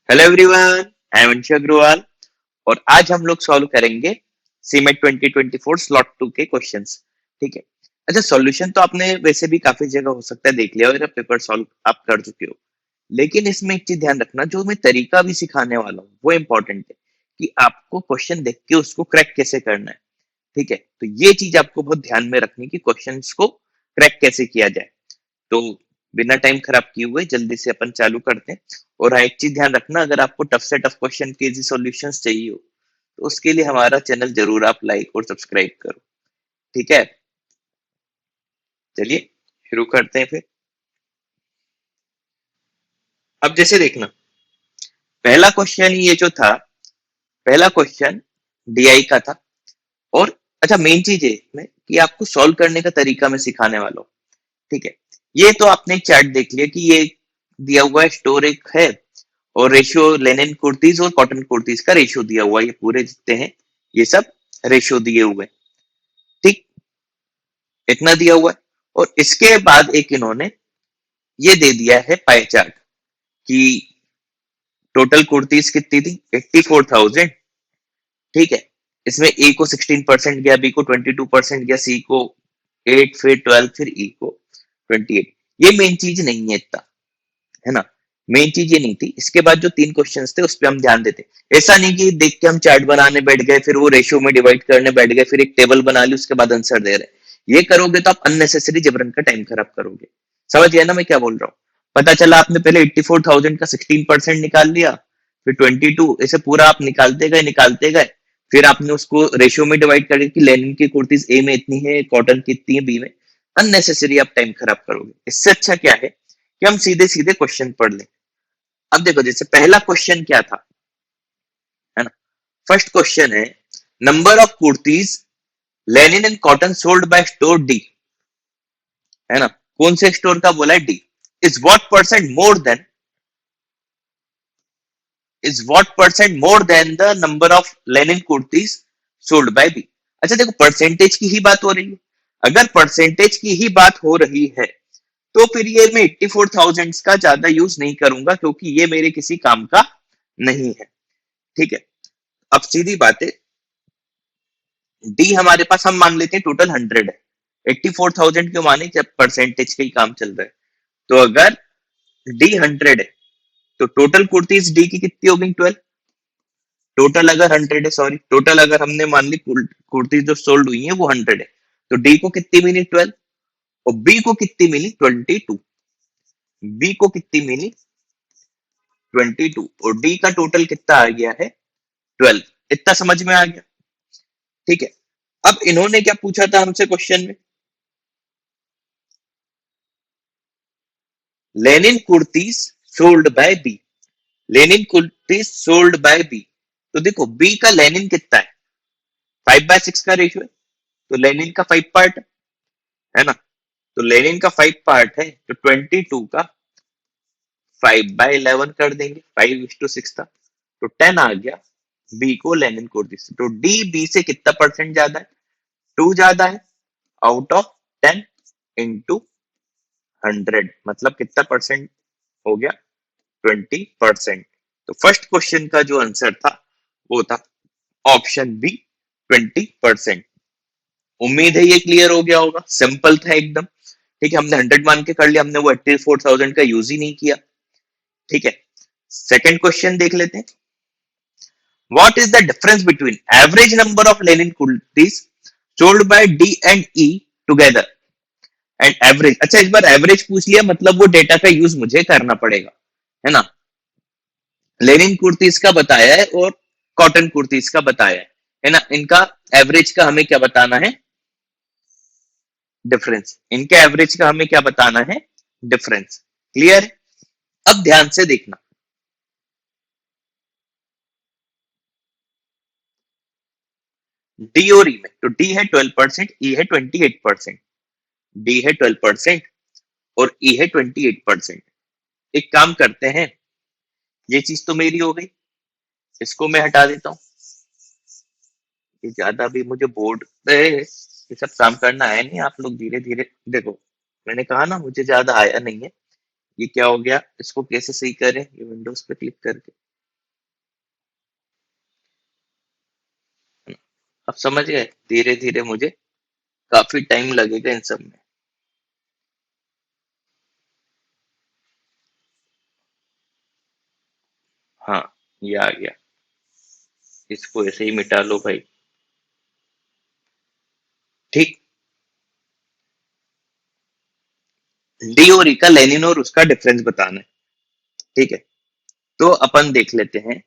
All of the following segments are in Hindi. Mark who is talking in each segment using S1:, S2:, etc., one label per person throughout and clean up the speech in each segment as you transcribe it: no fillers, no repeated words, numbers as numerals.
S1: Hello everyone, I am Anshu Agarwal और आज हम लोग सॉल्व करेंगे सीमेट 2024 स्लॉट 2 के क्वेश्चंस। ठीक है। अच्छा, सॉल्यूशन तो आपने वैसे भी काफी जगह हो सकता है देख लिया और पेपर सॉल्व आप कर चुके हो, लेकिन इसमें एक चीज ध्यान रखना, जो मैं तरीका भी सिखाने वाला हूँ वो इंपॉर्टेंट है कि आपको क्वेश्चन देख के उसको क्रैक कैसे करना है। ठीक है, तो ये चीज आपको बहुत ध्यान में रखनी कि क्वेश्चंस को क्रैक कैसे किया जाए। तो बिना टाइम खराब किए हुए जल्दी से अपन चालू करते हैं। और हाँ, एक चीज ध्यान रखना, अगर आपको टफ से टफ क्वेश्चन के इजी सॉल्यूशंस चाहिए हो तो उसके लिए हमारा चैनल जरूर आप लाइक और सब्सक्राइब करो। ठीक है, चलिए शुरू करते हैं फिर। अब जैसे देखना, पहला क्वेश्चन ये जो था, पहला क्वेश्चन डीआई का था। और अच्छा, मेन चीज है इसमें कि आपको सॉल्व करने का तरीका मैं सिखाने वाला हूँ। ठीक है, ये तो आपने एक चार्ट देख लिया कि ये दिया हुआ स्टोर एक है और रेशियो लेनिन कुर्तीज और कॉटन कुर्तीज का रेशियो दिया हुआ है, ये पूरे जितने हैं ये सब रेशियो दिए हुए हैं। ठीक, इतना दिया हुआ है। और इसके बाद एक इन्होंने ये दे दिया है पाई चार्ट कि टोटल कुर्तीज कितनी थी, 84,000। ठीक है, इसमें ए को 16% गया, बी को 22% गया, सी को 8, फिर 12, फिर ई को 28। ये मेन चीज नहीं है इतना, है ना। मेन चीज ये नहीं थी। इसके बाद जो तीन क्वेश्चंस थे उस पर हम ध्यान देते। ऐसा नहीं कि देख के हम चार्ट बनाने बैठ गए, फिर वो रेशियो में डिवाइड करने बैठ गए, फिर एक टेबल बना ली, उसके बाद आंसर दे रहे। ये करोगे तो आप अननेसेसरी जबरन का टाइम खराब करोगे। समझ गया ना मैं क्या बोल रहा हूँ। पता चला आपने पहले 84,000 का 16% निकाल लिया, फिर 22, ऐसे पूरा आप निकालते गए। फिर आपने उसको रेशियो में डिवाइड कर कि लेनिन की कुर्तीज ए में इतनी है, कॉटन की इतनी है बी में। अननेसेसरी आप टाइम खराब करोगे। इससे अच्छा क्या है कि हम सीधे सीधे क्वेश्चन पढ़ लें। अब देखो, जैसे पहला क्वेश्चन क्या था, है ना। फर्स्ट क्वेश्चन है, number of kurtis linen and cotton sold by store D, है ना। कौन से स्टोर का बोला है, D. Is what percent more than, is what percent more than the number of linen kurtis sold by B. अच्छा देखो, परसेंटेज की ही बात हो रही है। अगर परसेंटेज की ही बात हो रही है तो फिर ये मैं 84,000 का ज्यादा यूज नहीं करूंगा, क्योंकि ये मेरे किसी काम का नहीं है। ठीक है, अब सीधी बात है, डी हमारे पास हम मान लेते हैं टोटल 100 है। 84,000 क्यों माने, जब परसेंटेज का ही काम चल रहा है। तो अगर डी 100 है तो टोटल कुर्तीज डी की कितनी हो गई, 12। टोटल अगर 100 है, सॉरी, टोटल अगर हमने मान ली कुर्तीज जो सोल्ड हुई है वो 100 है, तो डी को कितनी मिली, 12। और बी को कितनी मिली, 22। बी को कितनी मिली, 22। और डी का टोटल कितना आ गया है, 12। इतना समझ में आ गया। ठीक है, अब इन्होंने क्या पूछा था हमसे क्वेश्चन में, linen kurtis sold by B. Linen kurtis sold by B. तो देखो बी का लेनिन कितना है, 5/6 का रेशियो है, तो लेनिन का 5 पार्ट है ना। तो लेनिन का 5 पार्ट है, तो 22 का 5/11 कर देंगे, 5:6 था, तो 10 आ गया बी को लेनिन कुर्तीज। तो डी बी से कितना परसेंट ज्यादा है, 2 ज्यादा है। आउट ऑफ 10 इंटू 100 मतलब कितना परसेंट हो गया, 20%। तो फर्स्ट क्वेश्चन का जो आंसर था वो था ऑप्शन बी, 20%। उम्मीद है ये क्लियर हो गया होगा, सिंपल था एकदम। ठीक है, हमने 100 मान के कर लिया, हमने वो 84,000 का यूज ही नहीं किया। ठीक है, सेकंड क्वेश्चन देख लेते हैं। What is the difference between average number of linen kurtis sold bye D and E together and average. अच्छा, इस बार एवरेज पूछ लिया, मतलब वो डेटा का यूज मुझे करना पड़ेगा, है ना। लेनिन कुर्तीज का बताया है और कॉटन कुर्तीज का बताया है ना। इनका एवरेज का हमें क्या बताना है, डिफरेंस। इनके एवरेज का हमें क्या बताना है, डिफरेंस। क्लियर। अब ध्यान से देखना, डी और ई में, तो डी है 12%, ई है 28%। डी है 12% और ई है 28%। एक काम करते हैं, ये चीज तो मेरी हो गई, इसको मैं हटा देता हूँ। ये ज्यादा भी मुझे बोर्ड पे ये सब काम करना है नहीं, आप लोग धीरे धीरे देखो। मैंने कहा ना मुझे ज्यादा आया नहीं है। ये क्या हो गया, इसको कैसे सही करें, ये विंडोज पे क्लिक करके अब समझ गए? धीरे धीरे मुझे काफी टाइम लगेगा इन सब में। हाँ, ये आ गया। इसको ऐसे ही मिटा लो भाई। ठीक। डी और ई का लेनिन और उसका डिफरेंस बताना है। ठीक है, तो अपन देख लेते हैं।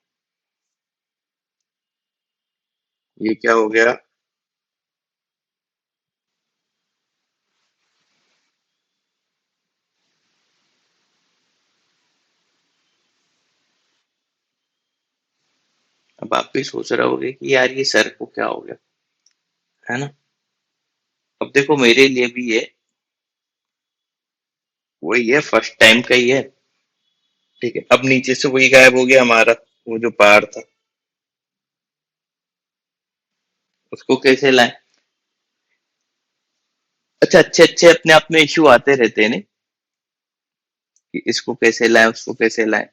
S1: ये क्या हो गया? अब आप भी सोच रहे होगे कि यार ये सर को क्या हो गया, है ना? अब देखो मेरे लिए भी ये वही है, फर्स्ट टाइम का ही है। ठीक है, अब नीचे से वही गायब हो गया हमारा, वो जो पार था। उसको कैसे लाएं? अच्छा, अच्छे अच्छे अपने आप में इश्यू आते रहते हैं नहीं, कि इसको कैसे लाएं, उसको कैसे लाएं।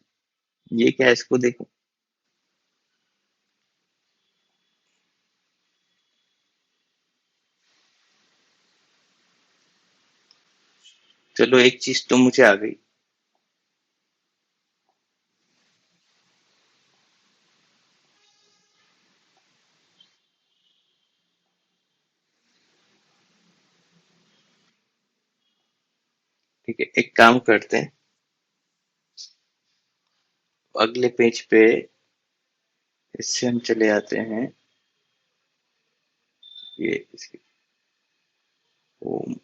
S1: ये क्या है, इसको देखो। चलो एक चीज तो मुझे आ गई। ठीक है, एक काम करते हैं, अगले पेज पे इससे हम चले आते हैं। ये इसकी होम,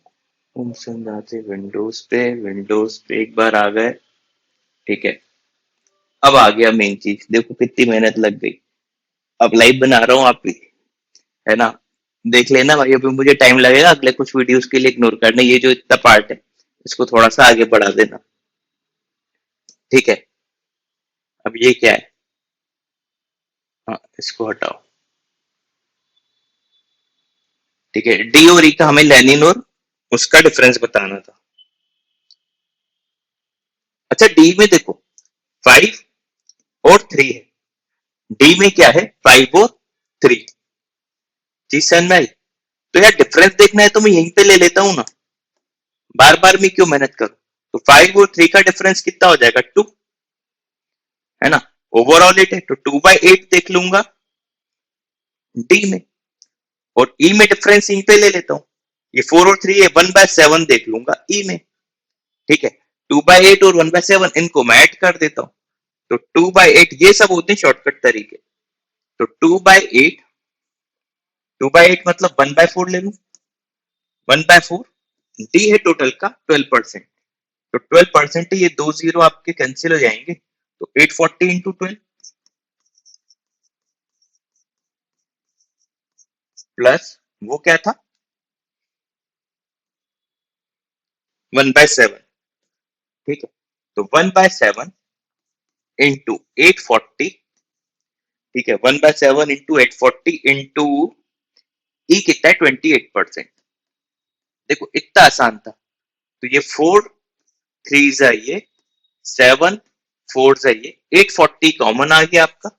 S1: होम से हम जाते हैं विंडोज पे। विंडोज पे एक बार आ गए। ठीक है, अब आ गया मेन चीज। देखो कितनी मेहनत लग गई। अब लाइव बना रहा हूँ, आप भी है ना, देख लेना भाई। अभी मुझे टाइम लगेगा, अगले कुछ वीडियोस के लिए इग्नोर करना, ये जो इतना पार्ट है इसको थोड़ा सा आगे बढ़ा देना। ठीक है, अब ये क्या है? हाँ, इसको हटाओ। ठीक है, डी और ई का हमें लेनिन और उसका डिफरेंस बताना था। अच्छा, डी में देखो 5 और 3 है। डी में क्या है? 5 और 3। जी समझ में आई? तो यार डिफरेंस देखना है तो मैं यहीं पे ले लेता हूँ ना, बार बार में क्यों मेहनत करूं। तो 5 और 3 का डिफरेंस कितना हो जाएगा? 2, है ना? ओवरऑल 8 है तो 2/8 देख लूंगा डी में, और ई में डिफरेंस यहीं पे ले लेता हूँ। ये 4 और 3 है, 1/7 देख लूंगा ई में। ठीक है, 2/8 और 1/7 इनको मैं ऐड कर देता हूँ। तो 2/8 ये सब होते हैं शॉर्टकट तरीके। तो 2/8 मतलब 1/4 ले लू। 1/4 डी है टोटल का 12%। तो 12% ये 2 जीरो आपके कैंसिल हो जाएंगे, तो 840 इंटू 12 प्लस वो क्या था? 1/7। ठीक है, तो 1/7 इंटू 840। ठीक है, 1/7 इंटू 840 इंटू ई कितना है? 28%। देखो इतना आसान था। तो ये 4 3 जाइए, 7 4 जाइए, 840 कॉमन आ गया आपका।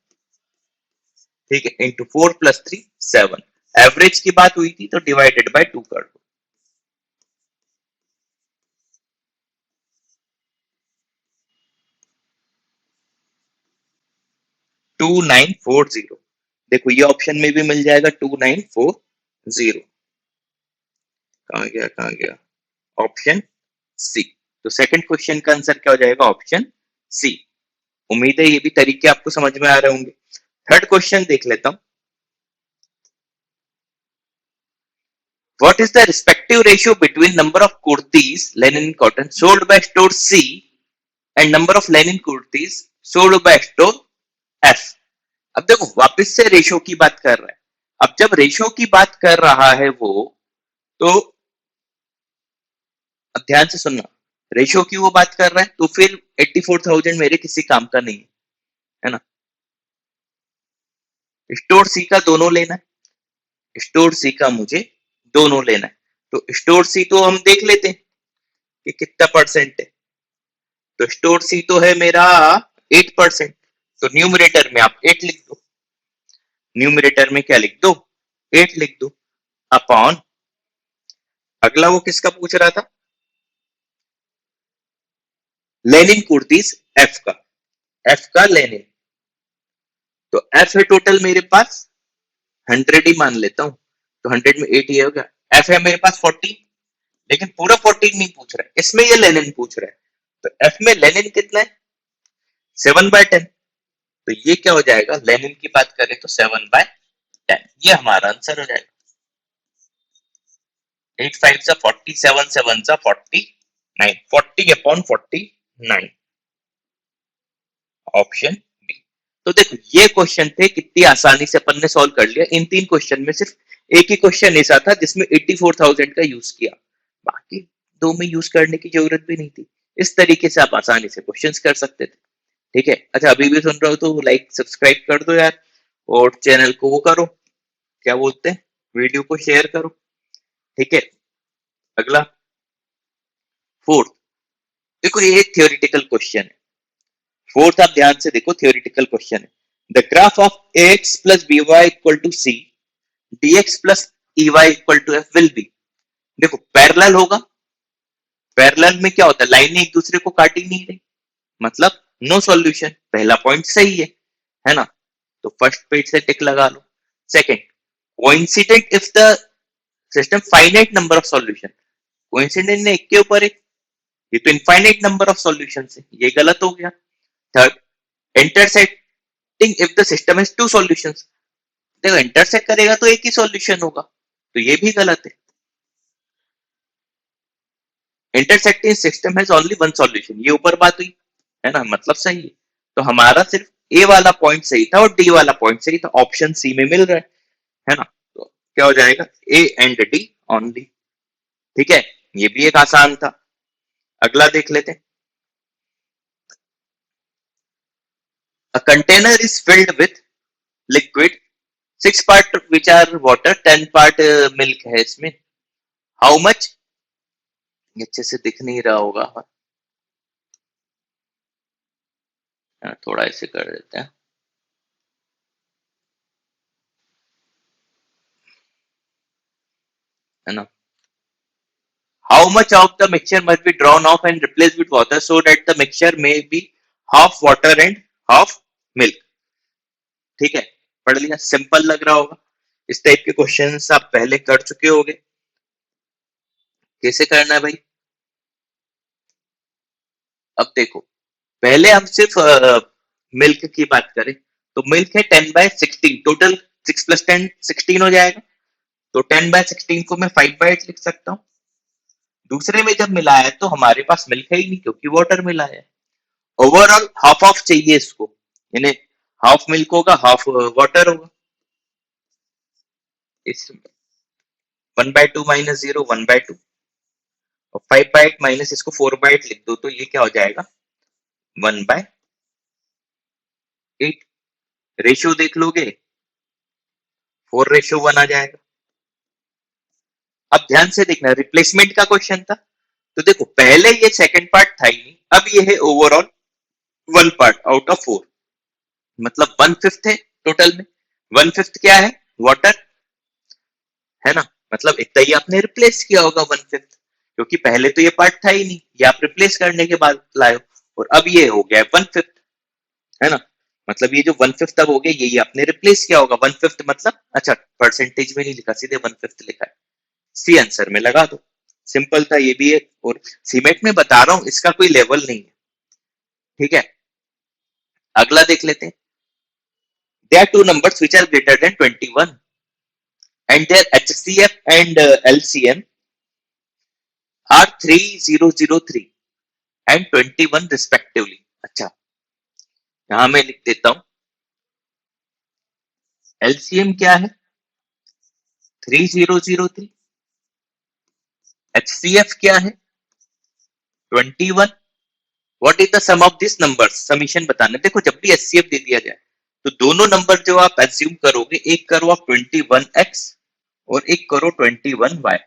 S1: ठीक है, इंटू 4 + 3 7। एवरेज की बात हुई थी तो डिवाइडेड बाय 2 कर दो। 2940। देखो ये ऑप्शन में भी मिल जाएगा 2940। कहाँ गया, कहाँ गया? Option C. तो सेकंड क्वेश्चन का आंसर क्या हो जाएगा? Option C. उम्मीद है ये भी तरीके आपको समझ में आ रहे होंगे। थर्ड क्वेश्चन देख लेता हूं। What is the respective ratio between number of kurtis linen cotton sold by store C and number of linen kurtis sold by store F? अब देखो वापस से रेशो की बात कर रहा है। अब जब रेशो की बात कर रहा है वो, तो अब ध्यान से सुनना। रेशो की वो बात कर रहा है तो फिर 84,000 मेरे किसी काम का नहीं है ना? स्टोर सी का दोनों लेना है। स्टोर सी का मुझे दोनों लेना है। तो स्टोर सी तो हम देख लेते हैं कि कितना परसेंट है। तो स्टोर सी तो है मेरा 8%। तो न्यूमरेटर में आप 8 लिख दो। न्यूमरेटर में क्या लिख दो? 8 लिख दो अपॉन, अगला वो किसका पूछ रहा था, लेनिन कुर्तीस एफ का लेनिन, तो एफ है टोटल मेरे पास 100 ही मान लेता हूं, तो 100 में 8 ये हो गया, एफ है मेरे पास 14, लेकिन पूरा 14 नहीं पूछ रहा है, इसमें ये लेनिन पूछ रहा है, तो एफ में लेनिन कितना है 7/10, तो ये क्या हो जाएगा, लेनिन की बात करें तो 7/10, ये हमारा आंसर हो जाएगा। 8 5 सा 40, 7 7 सा 49, 40/49, ऑप्शन बी। तो देखो ये क्वेश्चन थे, कितनी आसानी से अपन ने सॉल्व कर लिया, इन 3 क्वेश्चन में सिर्फ एक ही क्वेश्चन ऐसा था जिसमें 84,000 का यूज किया, बाकी 2 में यूज करने की जरूरत भी नहीं थी। इस तरीके से आप आसानी से क्वेश्चंस कर सकते थे। ठीक है, अच्छा अभी भी सुन रहे हो तो लाइक सब्सक्राइब कर दो यार, और चैनल को वो करो, क्या बोलते हैं, वीडियो को शेयर करो। ठीक है, अगला फोर्थ, देखो ये एक थियोरिटिकल क्वेश्चन है। फोर्थ आप ध्यान से देखो, थियोरिटिकल क्वेश्चन है। The graph of ax plus by equal to c dx plus ey equal to f will be, देखो पैरेलल होगा, पैरेलल में क्या होता है, लाइन एक दूसरे को काट ही नहीं रही, मतलब नो सॉल्यूशन, पहला पॉइंट सही है ना, तो फर्स्ट पेज से टिक लगा लो। Second, coincident if the system finite number of solution, coincident ने एक के ऊपर एक, ये तो इनफाइनाइट नंबर ऑफ सॉल्यूशन है, ये गलत हो गया। Third, intersecting if the system has two solutions, देखो इंटरसेक्ट करेगा तो एक ही सॉल्यूशन होगा, तो ये भी गलत है। Intersecting system has only one solution, ये ऊपर बात हुई है ना, मतलब सही है। तो हमारा सिर्फ ए वाला पॉइंट सही था और डी वाला पॉइंट सही था, ऑप्शन सी में मिल रहा है ना, तो क्या हो जाएगा, ए एंड डी ओनली। ठीक है, ये भी एक आसान था। अगला देख लेते हैं। A container is filled with liquid 6 part which are water, 10 part milk है इसमें, हाउ मच, अच्छे से दिख नहीं रहा होगा, थोड़ा ऐसे कर देते हैं, है ना। How much of the mixture must be drawn off and replaced with water so that the mixture may be half water and half milk? ठीक है, पढ़ लिया, सिंपल लग रहा होगा। इस टाइप के क्वेश्चंस आप पहले कर चुके होंगे। कैसे करना है भाई, अब देखो, पहले हम सिर्फ मिल्क की बात करें तो मिल्क है 10/16, टोटल 6 + 10 16 हो जाएगा, तो 10/16 को मैं 5/8 लिख सकता हूँ। दूसरे में जब मिला है तो हमारे पास मिल्क है ही नहीं क्योंकि वाटर मिला है। ओवरऑल हाफ ऑफ चाहिए इसको, यानी हाफ मिल्क होगा हाफ वाटर होगा, इस 1/2 माइनस 0 1/2, और 5/8 माइनस इसको 4/8 लिख दो तो ये क्या हो जाएगा 1/8। रेशियो देख लोगे 4:1 आ जाएगा। अब ध्यान से देखना, रिप्लेसमेंट का क्वेश्चन था, तो देखो पहले ये सेकंड पार्ट था ही नहीं, अब ये है ओवरऑल 1 पार्ट आउट ऑफ 4, मतलब 1/5 है टोटल में, 1/5 क्या है वाटर, है ना, मतलब इतना ही आपने रिप्लेस किया होगा 1/5, क्योंकि पहले तो ये पार्ट था ही नहीं, ये आप रिप्लेस करने के बाद लाए हो, और अब ये हो गया 1/5, है ना, मतलब ये जो 1/5 तब हो गया ये आपने रिप्लेस किया होगा 1/5, मतलब अच्छा परसेंटेज में नहीं लिखा, सीधे 1/5 लिखा है, सी आंसर में लगा दो, सिंपल था ये भी है। और सीमेंट में बता रहा हूं इसका कोई लेवल नहीं है। ठीक है, अगला देख लेते हैं। There are two numbers which are greater than 21 and their HCF and LCM are 3003 and 21 respectively। अच्छा, यहां मैं लिख देता हूं, LCM क्या है 3003, HCF क्या है 21, what is the sum of this numbers, summation बताना। देखो जब भी HCF दे दिया जाए तो दोनों नंबर जो आप एज्यूम करोगे, एक करो आप 21x और एक करो 21y,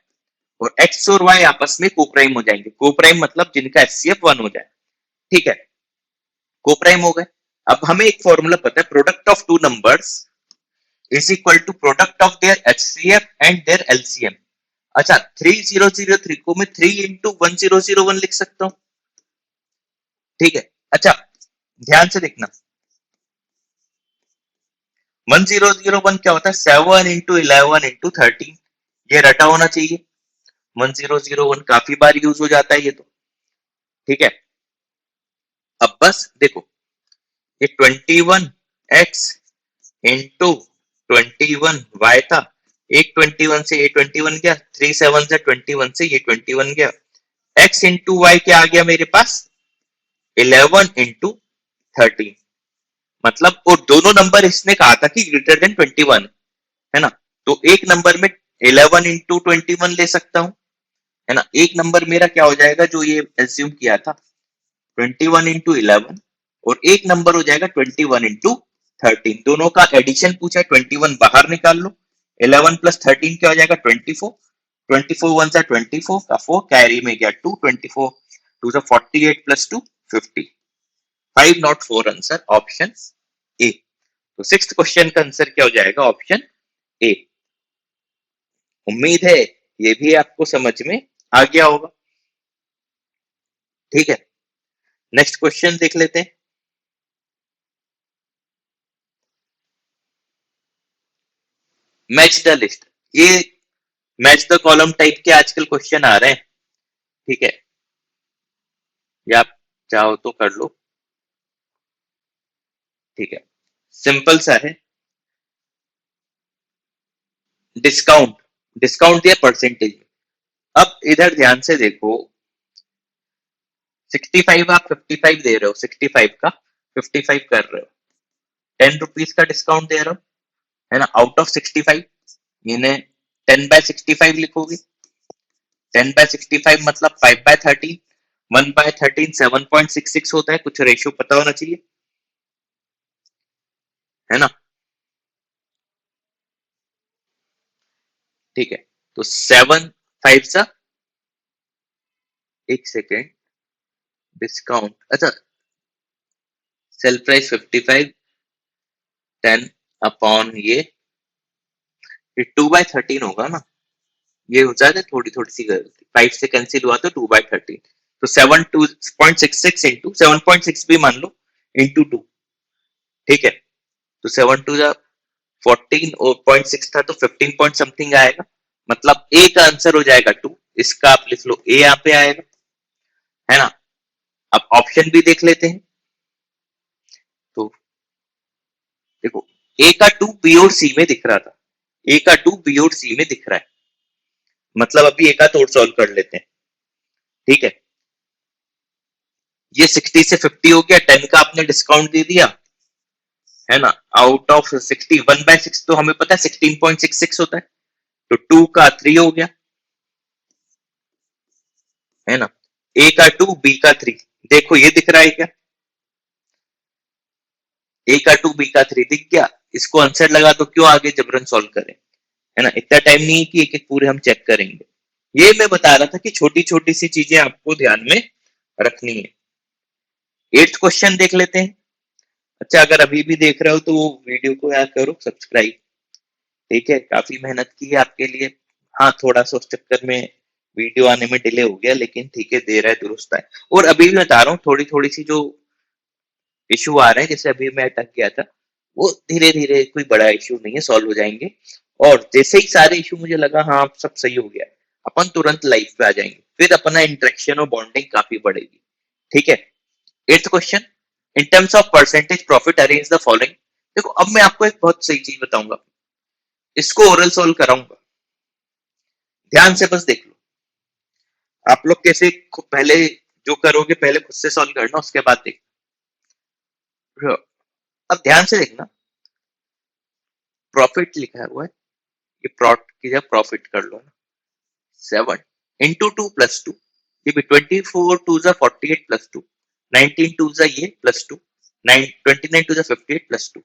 S1: और x और y आपस में कोप्राइम हो जाएंगे, कोप्राइम मतलब जिनका HCF 1 हो जाए। ठीक है, कोप्राइम हो गए। अब हमें एक फॉर्मूला पता है, product of two numbers is equal to product of their HCF and their LCM. अच्छा 3003 को मैं 3 इंटू 1001 लिख सकता हूं। ठीक है, अच्छा ध्यान से देखना 1001 क्या होता है 7 इंटू 11 इंटू 13, ये रटा होना चाहिए। 1001 काफी बार यूज हो जाता है ये तो। ठीक है, अब बस देखो ये 21x इंटू 21y था, एक 21 से ये 21 गया, 3 7 से 21 से ये 21 गया, x इंटू वाई क्या आ गया मेरे पास 11 इंटू 13। मतलब वो दोनों नंबर इसने कहा था कि ग्रेटर देन 21 है ना, तो एक नंबर में 11 इंटू 21 ले सकता हूं है ना, एक नंबर मेरा क्या हो जाएगा जो ये एज्यूम किया था 21 इंटू 11, और एक नंबर हो जाएगा 21 इंटू 13। दोनों का एडिशन पूछा है, 21 बाहर निकाल लो, 11 प्लस 13 क्या हो जाएगा 24, 24 वन सा 24 का 4 कैरी में गया 2, 24 टू सा 48 plus 2 50, 5 not 4 answer option A. तो सिक्स्थ क्वेश्चन का आंसर क्या हो जाएगा ऑप्शन ए। उम्मीद है ये भी आपको समझ में आ गया होगा। ठीक है, नेक्स्ट क्वेश्चन देख लेते हैं। मैच द लिस्ट, ये मैच द कॉलम टाइप के आजकल क्वेश्चन आ रहे हैं। ठीक है, ये आप चाहो तो कर लो। ठीक है, सिंपल सा है, डिस्काउंट, डिस्काउंट दिया परसेंटेज। अब इधर ध्यान से देखो 65 आप 55 दे रहे हो, 65 का 55 कर रहे हो, 10 रुपीज का डिस्काउंट दे रहे हो है ना, आउट ऑफ 65 इन्हें 10 बाय 65 लिखोगे, 10 बाय 65 मतलब 5 बाय 13, 1 बाय 13 7.66 होता है, कुछ रेशियो पता होना चाहिए है ना। ठीक है, तो 7 5 सा, एक सेकेंड, डिस्काउंट, अच्छा सेल प्राइस 55, 10 अपॉन ये 2 बाय 13 होगा ना, ये हो जाएगा थोड़ी थोड़ी सी गलती, 5 से कैंसिल हुआ तो 2 बाय 13, तो 7.66 इंटू 7.6 भी मान लो इंटू 2। ठीक है, तो 7 टू जा 14 और 0.6 था तो 15 पॉइंट समथिंग आएगा, मतलब ए का आंसर हो जाएगा 2, इसका आप लिख लो ए यहाँ पे आएगा है ना। अब ऑप्शन भी देख लेते हैं, तो देखो ए का 2 बी और सी में दिख रहा था, ए का 2 बी और सी में दिख रहा है, मतलब अभी ए का तोड़ सॉल्व कर लेते हैं। ठीक है, ये 60 से 50 हो गया, 10 का आपने डिस्काउंट दे दिया है ना, आउट ऑफ 60 1 बाय 6 तो हमें पता है 16.66 होता है, तो 2 का 3 हो गया है ना, ए का 2 बी का 3, देखो ये दिख रहा है क्या, ए का 2 बी का 3 दिख गया, इसको आंसर लगा तो क्यों आगे जबरन सॉल्व करें है ना, इतना टाइम नहीं है कि एक एक पूरे हम चेक करेंगे। ये मैं बता रहा था कि छोटी छोटी सी चीजें आपको ध्यान में रखनी है। एट्थ क्वेश्चन देख लेते हैं। अच्छा अगर अभी भी देख रहे हो तो वीडियो को यार करो सब्सक्राइब। ठीक है, काफी मेहनत की है आपके लिए। हाँ थोड़ा सा उस चक्कर में वीडियो आने में डिले हो गया, लेकिन ठीक है दे रहा है दुरुस्त है। और अभी भी बता रहा हूँ थोड़ी थोड़ी सी जो इशू आ रहे हैं, जैसे अभी मैं अटक गया था, वो धीरे धीरे कोई बड़ा इशू नहीं है, सॉल्व हो जाएंगे। और जैसे ही सारे इशू मुझे लगा हाँ सब सही हो गया, अपन तुरंत लाइफ पे आ जाएंगे, फिर अपना इंटरेक्शन और बॉन्डिंग काफी बढ़ेगी। ठीक है, eighth question, in terms of percentage profit arrange the following. देखो अब मैं आपको एक बहुत सही चीज बताऊंगा, इसको ओरल सॉल्व कराऊंगा, ध्यान से बस देख लो। आप लोग कैसे पहले जो करोगे पहले खुद से सॉल्व करना, उसके बाद देखो। अब ध्यान से देखना, प्रॉफिट लिखा हुआ है, ये प्रॉट की जगह प्रॉफिट कर लो ना, 7 इंटू 2 प्लस 2, ये भी 24 टू जा 48 प्लस 2, 19 टू जा ये प्लस 2, 29 टू जा 58 प्लस 2।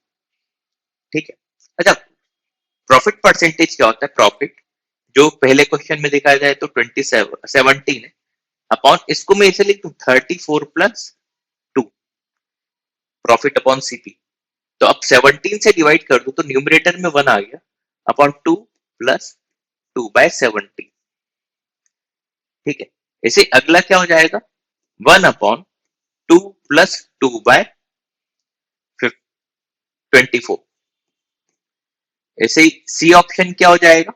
S1: ठीक है, अच्छा प्रॉफिट परसेंटेज क्या होता है, प्रॉफिट जो पहले क्वेश्चन में देखा जाए तो 17 है, अपॉन इसको मैं इसे लिख दूं 34 प्लस 2, प्रॉफिट अपॉन सीपी, तो अब 17 से डिवाइड कर दो तो न्यूमरेटर में 1 आ गया अपॉन 2 प्लस 2/17। ठीक है, ऐसे अगला क्या हो जाएगा 1 अपॉन 2 प्लस 2/24। ऐसे ही सी ऑप्शन क्या हो जाएगा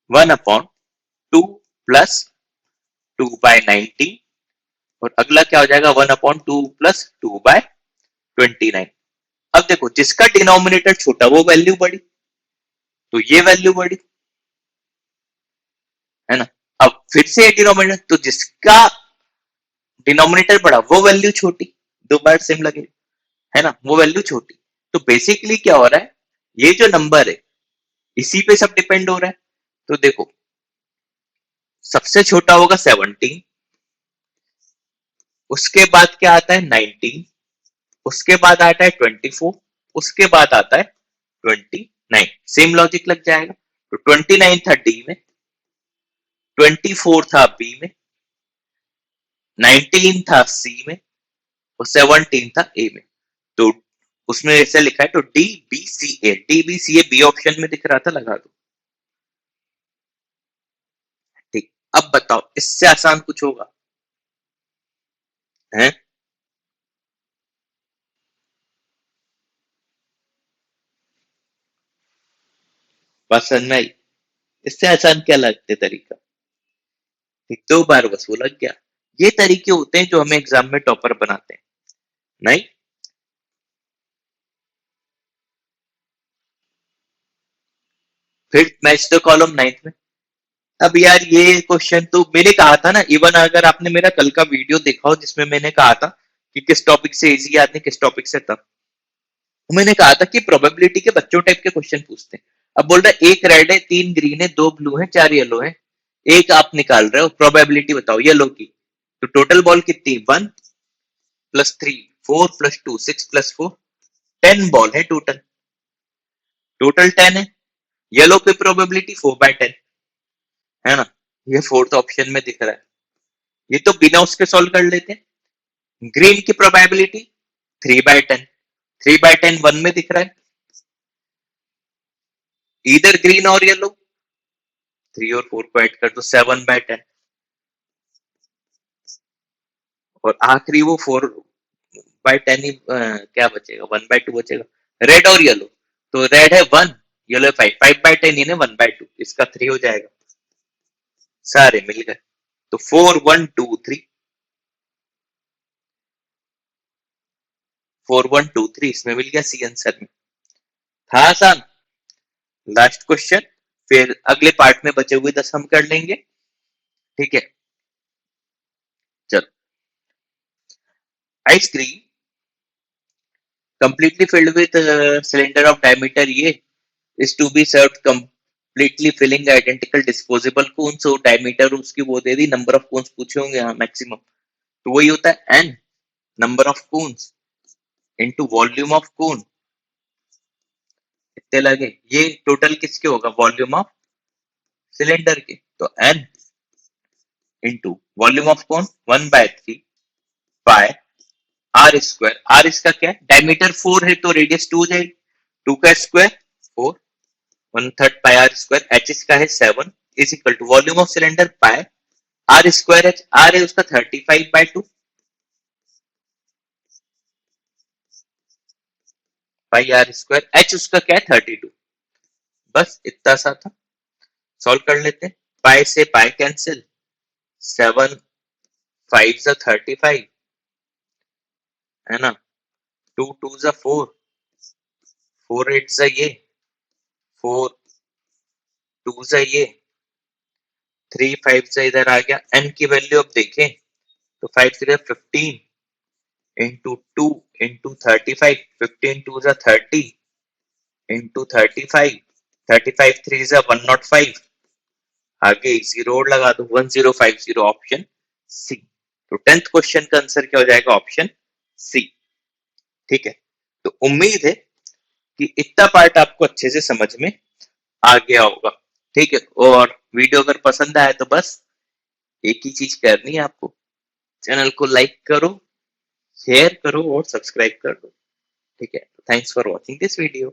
S1: 1 अपॉन 2 प्लस 2/19 और अगला क्या हो जाएगा 1 अपॉन 2 प्लस 2/29। अब देखो जिसका डिनोमिनेटर छोटा वो वैल्यू बड़ी, तो ये वैल्यू बड़ी है ना। अब फिर से डिनोमिनेटर, तो जिसका डिनोमिनेटर बड़ा वो वैल्यू छोटी, दो बार सेम लगे है ना, वो वैल्यू छोटी। तो बेसिकली क्या हो रहा है, ये जो नंबर है इसी पे सब डिपेंड हो रहा है। तो देखो सबसे छोटा होगा 17, उसके बाद क्या आता है 19, उसके बाद आता है 24, उसके बाद आता है 29। सेम लॉजिक लग जाएगा। तो 29 था डी में, 24 था बी में, 19 था सी में और 17 था ए में। तो उसमें ऐसे लिखा है, तो D B C A, D B C A B option में दिख रहा था, लगा दो। ठीक, अब बताओ इससे आसान कुछ होगा है? पसंद नहीं, इससे आसान क्या लगते तरीका? ठीक, दो बार बस वो लग गया। ये तरीके होते हैं जो हमें एग्जाम में टॉपर बनाते हैं। नहीं, फिर मैच द कॉलम 9th में। अब यार ये क्वेश्चन तो मैंने कहा था ना, इवन अगर आपने मेरा कल का वीडियो देखा हो जिसमें मैंने कहा था कि किस टॉपिक से इजी आते हैं किस टॉपिक से टफ, तो मैंने कहा था कि प्रोबेबिलिटी के बच्चों टाइप के क्वेश्चन पूछते हैं। अब बोल रहा है एक रेड है, तीन ग्रीन है, दो ब्लू है, चार येलो है, एक आप निकाल रहे हो, प्रोबेबिलिटी बताओ येलो की। तो टोटल बॉल कितनी, 1 प्लस 3 4 प्लस 2 6 प्लस 4 10 बॉल है टोटल, टोटल 10 है। येलो की प्रोबेबिलिटी 4/10 है ना, ये फोर्थ ऑप्शन में दिख रहा है। ये तो बिना उसके सॉल्व कर लेते हैं। ग्रीन की प्रोबेबिलिटी 3/10, 3/10 1 में दिख रहा है, इधर ग्रीन और येलो, 3 और 4 को ऐड कर दो 7/10 और आखिरी वो 4/10 ही क्या बचेगा 1/2 बचेगा। रेड और येलो, तो रेड है 1, येलो है 5, 5/10 यानी 1/2, इसका 3 हो जाएगा। सारे मिल गए, तो 4 1 2 3, 4 1 2 3 इसमें मिल गया सी आंसर में। था आसान। लास्ट क्वेश्चन, फिर अगले पार्ट में बचे हुए 10 हम कर लेंगे। ठीक है, चलो। Ice cream completely filled with a cylinder of diameter A is to be served completely filling identical disposable cones। so diameter उसकी वो दे दी, number of cones पूछे होंगे यहाँ maximum, तो वही होता है n number of cones into volume of cone। कितने लगे, ये टोटल किसके होगा वॉल्यूम ऑफ सिलेंडर के, तो n into volume of cone 1/3 by r square. R इसका क्या है, डायमीटर 4 है तो रेडियस 2 हो जाएगी, 2 का square 4, 1/3 pi r square. H इसका है 7 is equal to volume of cylinder pi r square h, r है उसका 35/2 पाई आर स्क्वायर, एच उसका क्या है 32। बस इतना सा था, सॉल्व कर लेते हैं। पाई से पाई कैंसिल, 7 5 जा 35 है ना, 2 2 जा 4, 4 8 जा ये, 4 2 जा ये, 3 5 से इधर आ गया। n की वैल्यू अब देखें तो 5 3 15 इंटू 2 इंटू 35, 15 2 जा 30 इंटू 35, 35 3 जा 105, आगे एक जीरो और लगा दो 1050, ऑप्शन सी। तो 10th क्वेश्चन का आंसर क्या हो जाएगा, ऑप्शन सी। ठीक है, तो उम्मीद है कि इतना पार्ट आपको अच्छे से समझ में आ गया होगा। ठीक है, और वीडियो अगर पसंद आया तो बस एक ही चीज करनी है आपको, चैनल को लाइक करो, शेयर करो और सब्सक्राइब कर दो। ठीक है, thanks for watching this video.